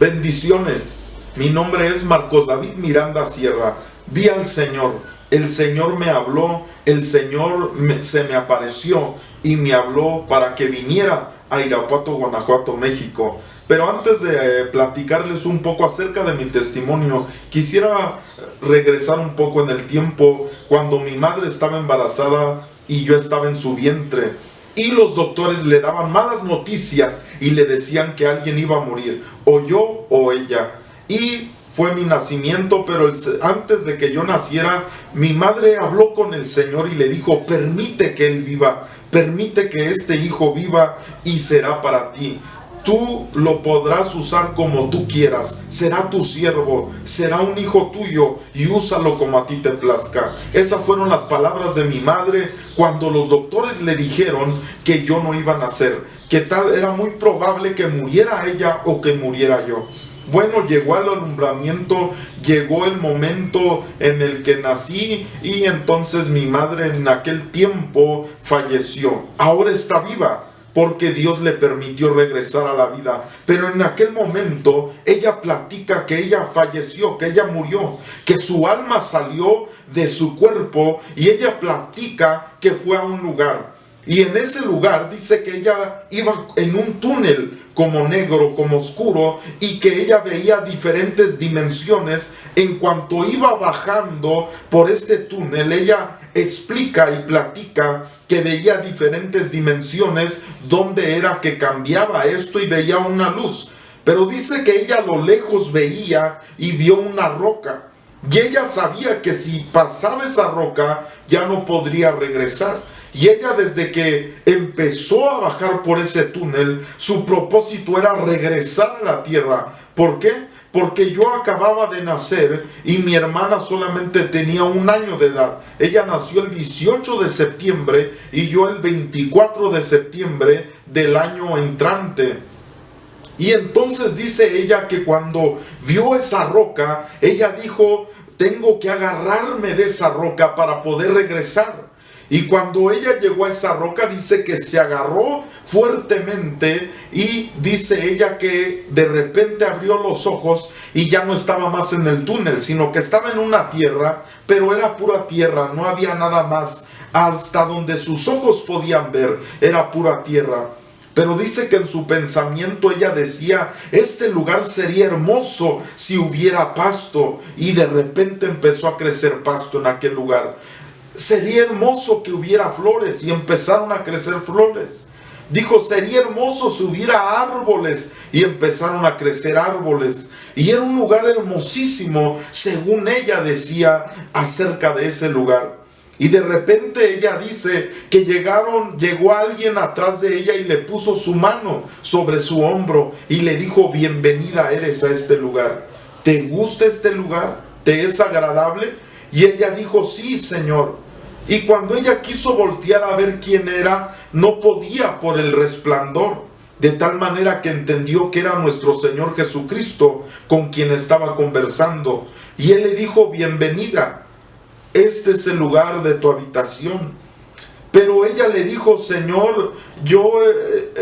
Bendiciones. Mi nombre es Marcos David Miranda Sierra. Vi al Señor. El Señor me habló. El Señor se me apareció y me habló para que viniera a Irapuato, Guanajuato, México. Pero antes de platicarles un poco acerca de mi testimonio, quisiera regresar un poco en el tiempo cuando mi madre estaba embarazada y yo estaba en su vientre. Y los doctores le daban malas noticias y le decían que alguien iba a morir, o yo o ella. Y fue mi nacimiento, pero antes de que yo naciera, mi madre habló con el Señor y le dijo: permite que él viva, permite que este hijo viva y será para ti. Tú lo podrás usar como tú quieras, será tu siervo, será un hijo tuyo y úsalo como a ti te plazca. Esas fueron las palabras de mi madre cuando los doctores le dijeron que yo no iba a nacer, que tal era muy probable que muriera ella o que muriera yo. Bueno, llegó el alumbramiento, llegó el momento en el que nací y entonces mi madre en aquel tiempo falleció. Ahora está viva, porque Dios le permitió regresar a la vida. Pero en aquel momento ella platica que ella falleció, que ella murió, que su alma salió de su cuerpo y ella platica que fue a un lugar. Y en ese lugar dice que ella iba en un túnel como negro, como oscuro, y que ella veía diferentes dimensiones. En cuanto iba bajando por este túnel, ella explica y platica que veía diferentes dimensiones donde era que cambiaba esto y veía una luz. Pero dice que ella a lo lejos veía y vio una roca. Y ella sabía que si pasaba esa roca ya no podría regresar. Y ella desde que empezó a bajar por ese túnel, su propósito era regresar a la tierra. ¿Por qué? Porque yo acababa de nacer y mi hermana solamente tenía 1 año de edad. Ella nació el 18 de septiembre y yo el 24 de septiembre del año entrante. Y entonces dice ella que cuando vio esa roca, ella dijo: tengo que agarrarme de esa roca para poder regresar. Y cuando ella llegó a esa roca, dice que se agarró fuertemente y dice ella que de repente abrió los ojos y ya no estaba más en el túnel, sino que estaba en una tierra, pero era pura tierra, no había nada más. Hasta donde sus ojos podían ver, era pura tierra. Pero dice que en su pensamiento ella decía: este lugar sería hermoso si hubiera pasto. Y de repente empezó a crecer pasto en aquel lugar. Sería hermoso que hubiera flores, y empezaron a crecer flores. Dijo: sería hermoso si hubiera árboles, y empezaron a crecer árboles. Y era un lugar hermosísimo, según ella decía acerca de ese lugar. Y de repente ella dice que llegó alguien atrás de ella y le puso su mano sobre su hombro y le dijo: bienvenida eres a este lugar. ¿Te gusta este lugar? ¿Te es agradable? Y ella dijo: sí, Señor. Y cuando ella quiso voltear a ver quién era, no podía por el resplandor. De tal manera que entendió que era nuestro Señor Jesucristo con quien estaba conversando. Y Él le dijo: bienvenida, este es el lugar de tu habitación. Pero ella le dijo: Señor, yo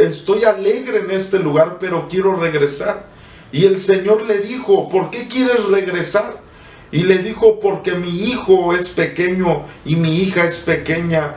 estoy alegre en este lugar, pero quiero regresar. Y el Señor le dijo: ¿por qué quieres regresar? Y le dijo: porque mi hijo es pequeño y mi hija es pequeña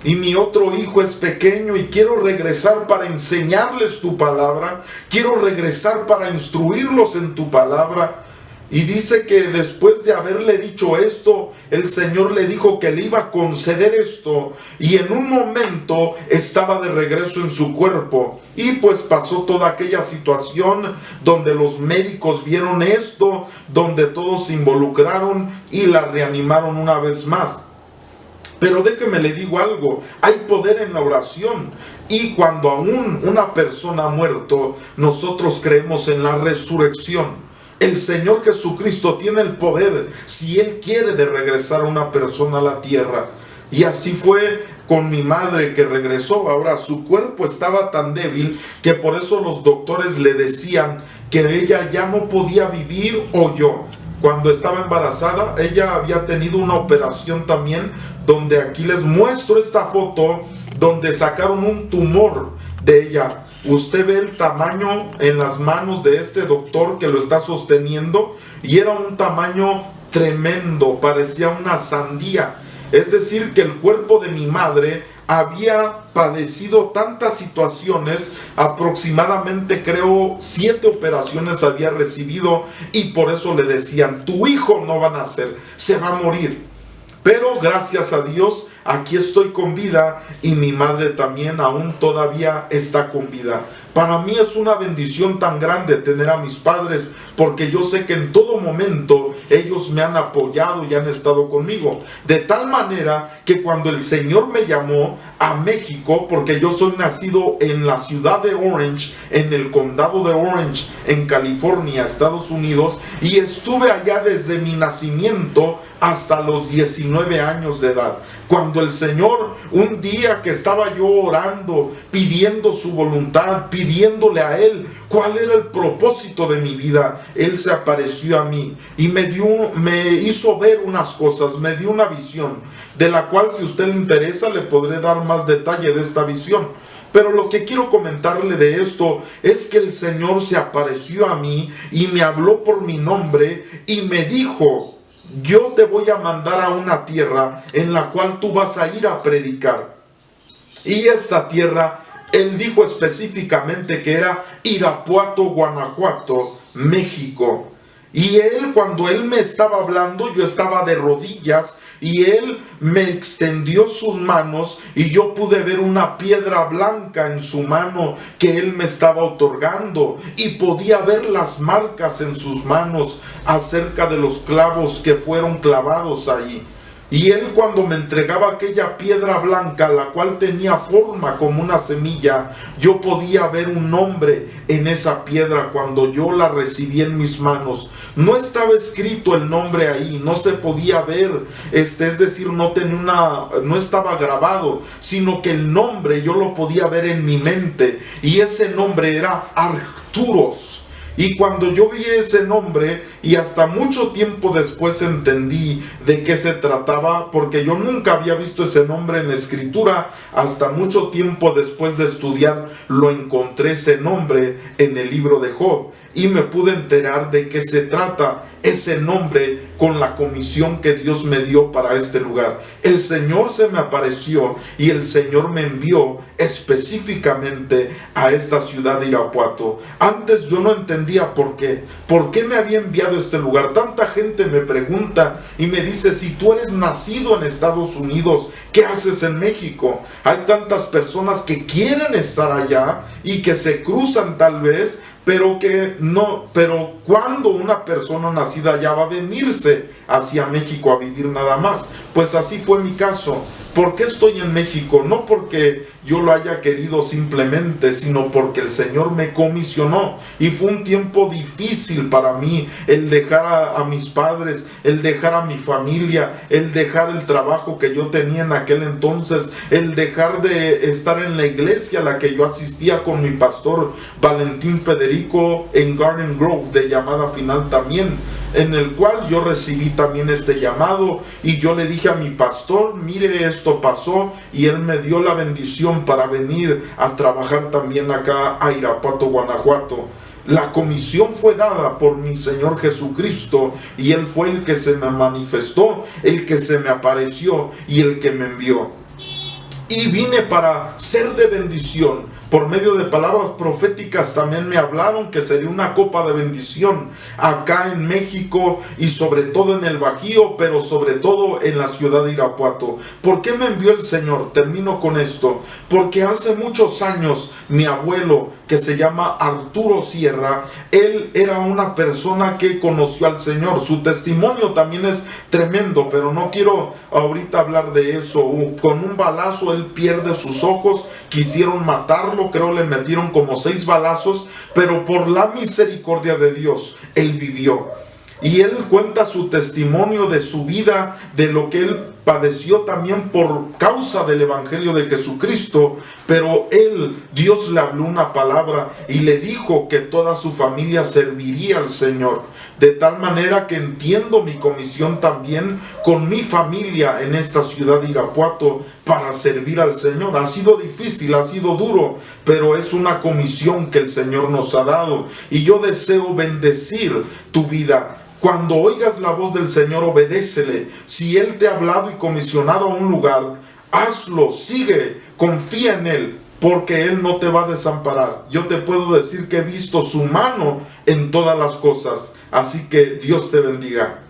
y mi otro hijo es pequeño, y quiero regresar para enseñarles tu palabra, quiero regresar para instruirlos en tu palabra. Y dice que después de haberle dicho esto, el Señor le dijo que le iba a conceder esto, y en un momento estaba de regreso en su cuerpo. Y pues pasó toda aquella situación donde los médicos vieron esto, donde todos se involucraron y la reanimaron una vez más. Pero déjeme le digo algo: hay poder en la oración. Y cuando aún una persona ha muerto, nosotros creemos en la resurrección. El Señor Jesucristo tiene el poder, si Él quiere, de regresar a una persona a la tierra. Y así fue con mi madre, que regresó. Ahora su cuerpo estaba tan débil que por eso los doctores le decían que ella ya no podía vivir o yo. Cuando estaba embarazada, ella había tenido una operación también, donde aquí les muestro esta foto, donde sacaron un tumor de ella. usted ve el tamaño en las manos de este doctor que lo está sosteniendo, y era un tamaño tremendo, parecía una sandía. Es decir, que el cuerpo de mi madre había padecido tantas situaciones, aproximadamente creo 7 operaciones había recibido, y por eso le decían: tu hijo no va a nacer, se va a morir. Pero gracias a Dios, aquí estoy con vida, y mi madre también aún todavía está con vida. Para mí es una bendición tan grande tener a mis padres, porque yo sé que en todo momento ellos me han apoyado y han estado conmigo. De tal manera que cuando el Señor me llamó a México, porque yo soy nacido en la ciudad de Orange, en el condado de Orange, en California, Estados Unidos, y estuve allá desde mi nacimiento hasta los 19 años de edad. Cuando el Señor, un día que estaba yo orando, pidiendo su voluntad, pidiéndole a Él cuál era el propósito de mi vida, Él se apareció a mí y me hizo ver unas cosas, me dio una visión, de la cual, si a usted le interesa, le podré dar más detalle de esta visión. Pero lo que quiero comentarle de esto es que el Señor se apareció a mí y me habló por mi nombre y me dijo: yo te voy a mandar a una tierra en la cual tú vas a ir a predicar. Y esta tierra, Él dijo específicamente que era Irapuato, Guanajuato, México. Y cuando Él me estaba hablando, yo estaba de rodillas, y Él me extendió sus manos, y yo pude ver una piedra blanca en su mano que Él me estaba otorgando, y podía ver las marcas en sus manos acerca de los clavos que fueron clavados ahí. Y Él, cuando me entregaba aquella piedra blanca, la cual tenía forma como una semilla, yo podía ver un nombre en esa piedra cuando yo la recibí en mis manos. No estaba escrito el nombre ahí, no se podía ver, es decir, no estaba grabado, sino que el nombre yo lo podía ver en mi mente, y ese nombre era Arturos. Y cuando yo vi ese nombre, y hasta mucho tiempo después entendí de qué se trataba, porque yo nunca había visto ese nombre en la escritura, hasta mucho tiempo después de estudiar lo encontré ese nombre en el libro de Job, y me pude enterar de qué se trata ese nombre con la comisión que Dios me dio para este lugar. El Señor se me apareció y el Señor me envió específicamente a esta ciudad de Irapuato. Antes yo no entendía por qué me había enviado a este lugar. Tanta gente me pregunta y me dice: si tú eres nacido en Estados Unidos, ¿qué haces en México? Hay tantas personas que quieren estar allá y que se cruzan tal vez, pero cuando una persona nacida allá va a venirse hacia México a vivir nada más. Pues así fue mi caso. ¿Por qué estoy en México? No porque yo lo haya querido simplemente, sino porque el Señor me comisionó. Y fue un tiempo difícil para mí el dejar a mis padres, el dejar a mi familia, el dejar el trabajo que yo tenía en aquel entonces, el dejar de estar en la iglesia a la que yo asistía con mi pastor Valentín Federico en Garden Grove, de llamada final también, en el cual yo recibí también este llamado, y yo le dije a mi pastor: mire, esto pasó, y él me dio la bendición para venir a trabajar también acá a Irapuato, Guanajuato. La comisión fue dada por mi Señor Jesucristo, y Él fue el que se me manifestó, el que se me apareció y el que me envió. Y vine para ser de bendición. Por medio de palabras proféticas también me hablaron que sería una copa de bendición acá en México, y sobre todo en el Bajío, pero sobre todo en la ciudad de Irapuato. ¿Por qué me envió el Señor? Termino con esto. Porque hace muchos años mi abuelo, que se llama Arturo Sierra, él era una persona que conoció al Señor. Su testimonio también es tremendo, pero no quiero ahorita hablar de eso. Con un balazo él pierde sus ojos, quisieron matarlo, creo le metieron como 6 balazos, pero por la misericordia de Dios, él vivió. Y él cuenta su testimonio de su vida, de lo que él padeció también por causa del Evangelio de Jesucristo, pero Dios le habló una palabra y le dijo que toda su familia serviría al Señor. De tal manera que entiendo mi comisión también con mi familia en esta ciudad de Irapuato para servir al Señor. Ha sido difícil, ha sido duro, pero es una comisión que el Señor nos ha dado. Y yo deseo bendecir tu vida. Cuando oigas la voz del Señor, obedécele. Si Él te ha hablado y comisionado a un lugar, hazlo, sigue, confía en Él, porque Él no te va a desamparar. Yo te puedo decir que he visto su mano en todas las cosas. Así que Dios te bendiga.